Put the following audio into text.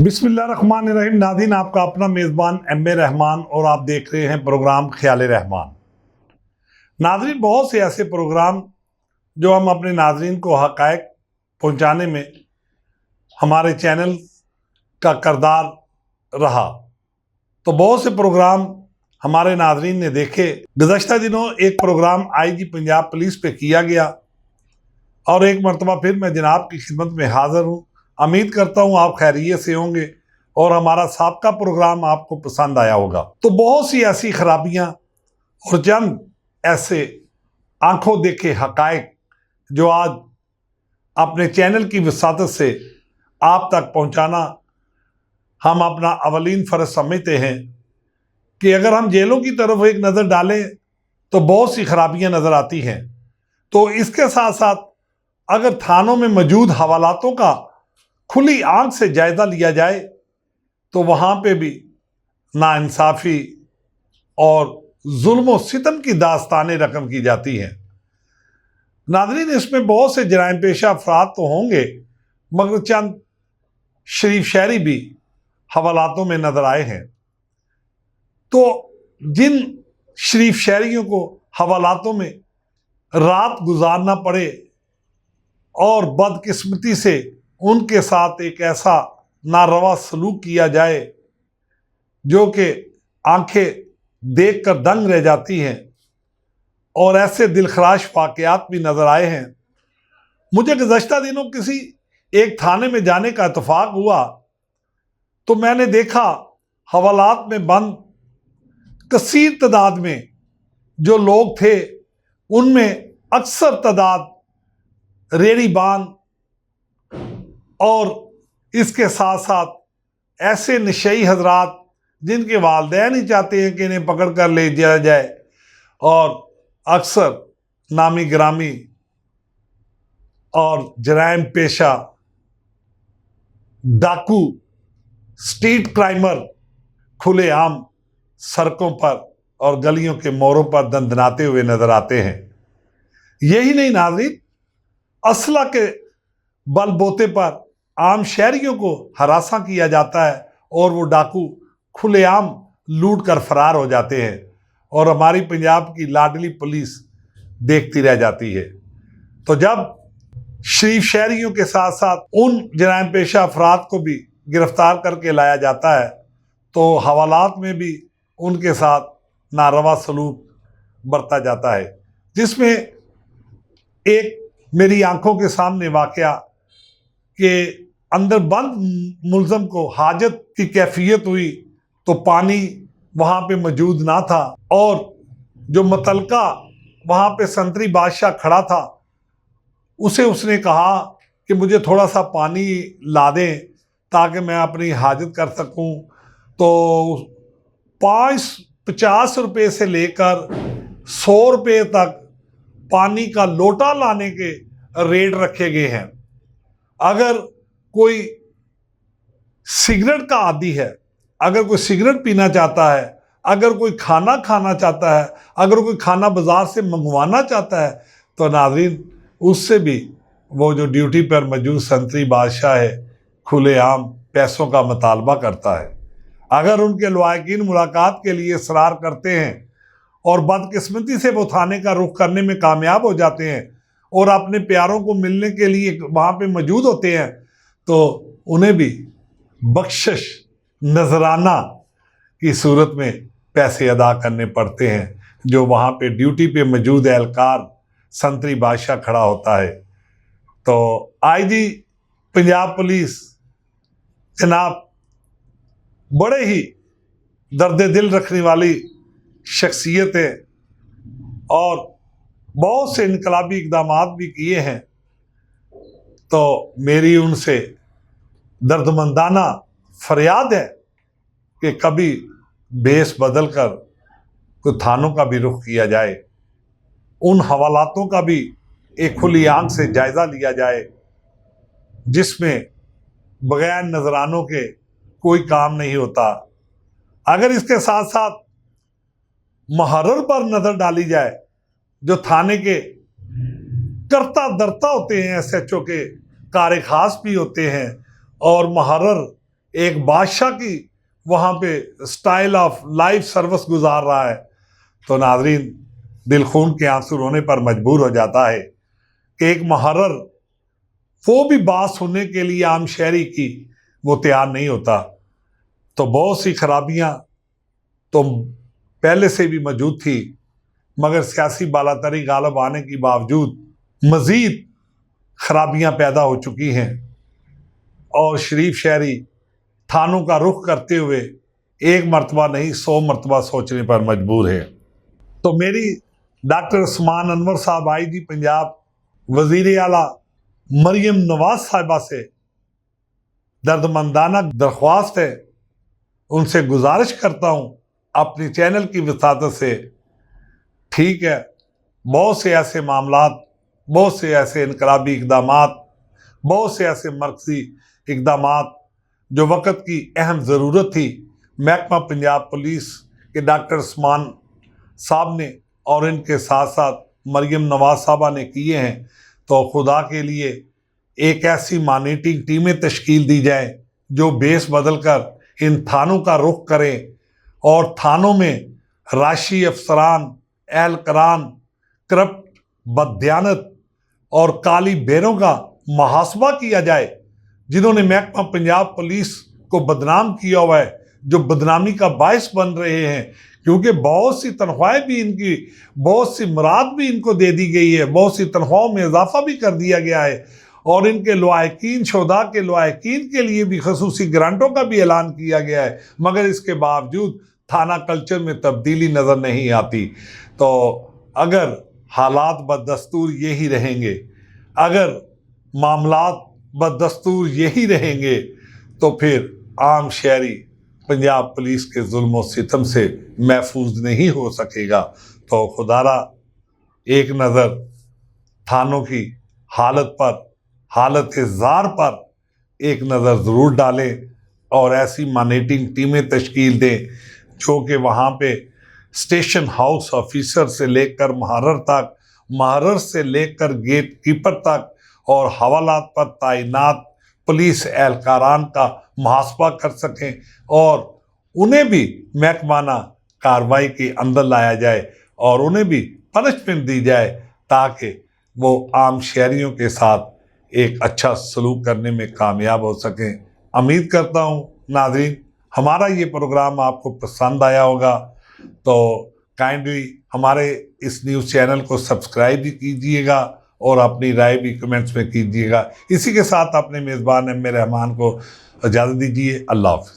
बिस्मिल्लाहिर्रहमानिर्रहीम। नाज़रीन, आपका अपना मेज़बान एम ए रहमान और आप देख रहे हैं प्रोग्राम ख्याल रहमान। नाज़रीन, बहुत से ऐसे प्रोग्राम जो हम अपने नाज़रीन को हक़ाइक़ पहुँचाने में हमारे चैनल का किरदार रहा, तो बहुत से प्रोग्राम हमारे नाज़रीन ने देखे। गुज़श्ता दिनों एक प्रोग्राम आईजी पंजाब पुलिस पे किया गया और एक मरतबा फिर मैं जनाब की खिदमत में हाज़िर हूँ। उम्मीद करता हूँ आप खैरियत से होंगे और हमारा साबका प्रोग्राम आपको पसंद आया होगा। तो बहुत सी ऐसी खराबियाँ और चंद ऐसे आंखों देखे हक़ाइक़ जो आज अपने चैनल की वसातत से आप तक पहुँचाना हम अपना अवलीन फ़र्ज समझते हैं कि अगर हम जेलों की तरफ एक नज़र डालें तो बहुत सी खराबियाँ नज़र आती हैं। तो इसके साथ साथ अगर थानों में मौजूद हवालातों का खुली आंख से जायज़ा लिया जाए तो वहाँ पे भी नाइंसाफ़ी और जुल्म व सितम की दास्तानें रकम की जाती हैं। नाज़रीन, इसमें बहुत से जराइम पेशा अफराद तो होंगे, मगर चंद शरीफ शहरी भी हवालातों में नज़र आए हैं। तो जिन शरीफ शहरियों को हवालातों में रात गुजारना पड़े और बदकिस्मती से उनके साथ एक ऐसा नारवा सलूक किया जाए जो कि आंखें देखकर दंग रह जाती हैं, और ऐसे दिलखराश वाक़यात भी नज़र आए हैं। मुझे गुज़श्ता दिनों किसी एक थाने में जाने का इत्तफ़ाक़ हुआ तो मैंने देखा हवालात में बंद कसीर तादाद में जो लोग थे उनमें अक्सर तादाद रेहड़ीबान और इसके साथ साथ ऐसे नशई हजरात जिनके वालिदैन ही चाहते हैं कि इन्हें पकड़ कर ले जाया जाए, और अक्सर नामी गिरामी और जराइम पेशा डाकू स्ट्रीट क्राइमर खुलेआम सड़कों पर और गलियों के मोड़ों पर दंदनाते हुए नजर आते हैं। यही नहीं नाज़रीन, असला के बलबोते पर आम शहरियों को हरासा किया जाता है और वो डाकू खुलेआम लूट कर फरार हो जाते हैं और हमारी पंजाब की लाडली पुलिस देखती रह जाती है। तो जब शरीफ शहरियों के साथ साथ उन जराइम पेशा अफराद को भी गिरफ्तार करके लाया जाता है तो हवालात में भी उनके साथ नारवा सलूक बरता जाता है, जिसमें एक मेरी आंखों के सामने वाक़या के अंदर बंद मुलज़म को हाजत की कैफियत हुई तो पानी वहाँ पे मौजूद ना था, और जो मुतलका वहाँ पे संतरी बादशाह खड़ा था उसे उसने कहा कि मुझे थोड़ा सा पानी ला दें ताकि मैं अपनी हाजत कर सकूं। तो 50 रुपये से लेकर 100 रुपये तक पानी का लोटा लाने के रेट रखे गए हैं। अगर कोई सिगरेट का आदी है, अगर कोई सिगरेट पीना चाहता है, अगर कोई खाना खाना चाहता है, अगर कोई खाना बाज़ार से मंगवाना चाहता है, तो नाज़रीन उससे भी वो जो ड्यूटी पर मौजूद संतरी बादशाह है खुलेआम पैसों का मुतालबा करता है। अगर उनके लवाकिन मुलाकात के लिए इसरार करते हैं और बदकिस्मती से वो थाने का रुख करने में कामयाब हो जाते हैं और अपने प्यारों को मिलने के लिए वहाँ पे मौजूद होते हैं, तो उन्हें भी बख्शिश नजराना की सूरत में पैसे अदा करने पड़ते हैं जो वहाँ पे ड्यूटी पे मौजूद एहलकार संतरी बादशाह खड़ा होता है। तो आईजी पंजाब पुलिस जनाब बड़े ही दर्द दिल रखने वाली शख्सियत है और बहुत से इनकलाबी इक़दाम भी किए हैं। तो मेरी उनसे दर्दमंदाना फरियाद है कि कभी बेस बदल कर तो थानों का भी रुख किया जाए, उन हवालातों का भी एक खुली आंख से जायज़ा लिया जाए जिसमें बगैर नजरानों के कोई काम नहीं होता। अगर इसके साथ साथ मुहर्रर पर नज़र डाली जाए, जो थाने के करता दरता होते हैं, SHO के कार खास भी होते हैं और मुहर्रर एक बादशाह की वहाँ पे स्टाइल ऑफ लाइफ सर्विस गुजार रहा है, तो नाजरीन दिल खून के आंसू रोने पर मजबूर हो जाता है कि एक मुहर्रर वो भी बात सुनने के लिए आम शहरी की वो तैयार नहीं होता। तो बहुत सी खराबियां तो पहले से भी मौजूद थी, मगर सियासी बालातरी गालब आने के बावजूद मजीद खराबियां पैदा हो चुकी हैं और शरीफ शहरी थानों का रुख करते हुए एक मरतबा नहीं 100 मरतबा सोचने पर मजबूर है। तो मेरी डॉक्टर उस्मान अनवर साहब IG पंजाब, वजीर आला मरियम नवाज साहिबा से दर्दमंदाना दरख्वास्त है, उनसे गुजारिश करता हूँ अपनी चैनल की वसातत से, ठीक है, बहुत से ऐसे मामलात, बहुत से ऐसे इनकलाबी इक़दामात, बहुत से ऐसे मरकज़ी इक़दामात जो वक़्त की अहम ज़रूरत थी, महकमा पंजाब पुलिस के डॉक्टर उस्मान साहब ने और इनके साथ साथ मरियम नवाज साहबा ने किए हैं। तो खुदा के लिए एक ऐसी मॉनिटरिंग टीमें तश्कील दी जाए जो बेस बदल कर इन थानों का रुख करें और थानों में राशि अफसरान, एहलकारान, करप्ट, बददियानत और काली बेरों का मुहासबा किया जाए, जिन्होंने महकमा पंजाब पुलिस को बदनाम किया हुआ है, जो बदनामी का बायस बन रहे हैं, क्योंकि बहुत सी तनख्वाहें भी इनकी, बहुत सी मुराद भी इनको दे दी गई है, बहुत सी तनख्वाहों में इजाफा भी कर दिया गया है और इनके लवाहिकीन, शोधा के लवाहिकीन के लिए भी खसूसी ग्रांटों का भी ऐलान किया गया है, मगर इसके बावजूद थाना कल्चर में तब्दीली नज़र नहीं आती। तो अगर हालात बदस्तूर यही रहेंगे, अगर मामलात बदस्तूर यही रहेंगे, तो फिर आम शहरी पंजाब पुलिस के जुल्म और सितम से महफूज नहीं हो सकेगा। तो खुदारा एक नज़र थानों की हालत पर, हालत ज़ार पर एक नज़र ज़रूर डालें और ऐसी मॉनिटरिंग टीमें तश्कील दें जो कि वहाँ पे स्टेशन हाउस ऑफिसर से लेकर मुहर्रर तक, मुहर्रर से लेकर गेट कीपर तक और हवालात पर तैनात पुलिस एहलकारान का मुहासबा कर सकें और उन्हें भी महकमाना कार्रवाई के अंदर लाया जाए और उन्हें भी पनिशमेंट दी जाए, ताकि वो आम शहरियों के साथ एक अच्छा सलूक करने में कामयाब हो सकें। उम्मीद करता हूँ नाज़रीन हमारा ये प्रोग्राम आपको पसंद आया होगा, तो काइंडली हमारे इस न्यूज़ चैनल को सब्सक्राइब भी कीजिएगा और अपनी राय भी कमेंट्स में कीजिएगा। इसी के साथ अपने मेज़बान एम ए रहमान को इजाज़त दीजिए। अल्लाह हाफ़िज़।